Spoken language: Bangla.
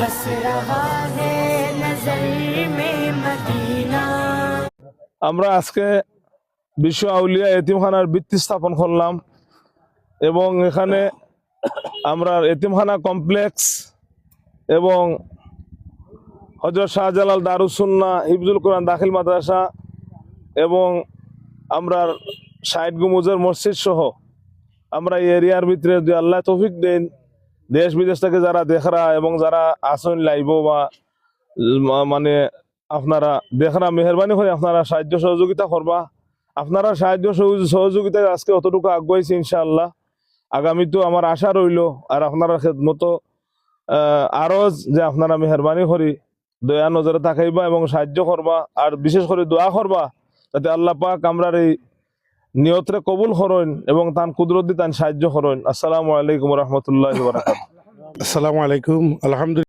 बस रहा है नजर में मदीना। আমরা আজকে বিশ্ব আউলিয়া এতিমখানার ভিত্তি স্থাপন করলাম এবং এখানে আমরা এতিমখানা কমপ্লেক্স এবং হযরত শাহজালাল দারুস সুন্নাহ হিফজুল কোরআন দাখিল মাদ্রাসা এবং আমরা ৬০ গুমুজের মসজিদ সহ আমরা এই এরিয়ার ভিতরে যদি আল্লাহ তৌফিক দেন, দেশ বিদেশ থেকে যারা দেখরা এবং যারা আসন লাইব বা মানে আপনারা দেখরা মেহরবানি করে আপনারা সাহায্য সহযোগিতা করবা। আপনারা সাহায্য সহযোগিতায় আজকে অতটুকু আগাইছি ইনশাআল্লাহ। আগামী তো আমার আশা রইল আর আপনারা খেদমত আরজ যে আপনারা মেহরবানি করি দয়া নজরে তাকাইবা এবং সাহায্য করবা আর বিশেষ করে দোয়া করবা যাতে আল্লাহ পাক আমরার এই নিয়তরে কবুল করেন এবং তান কুদরত দিয়ে তান সাহায্য করেন। আসসালামু আলাইকুম ওয়া রাহমাতুল্লাহি ওয়া বারাকাতুহু। আসসালামু আলাইকুম। আলহামদুলিল্লাহ।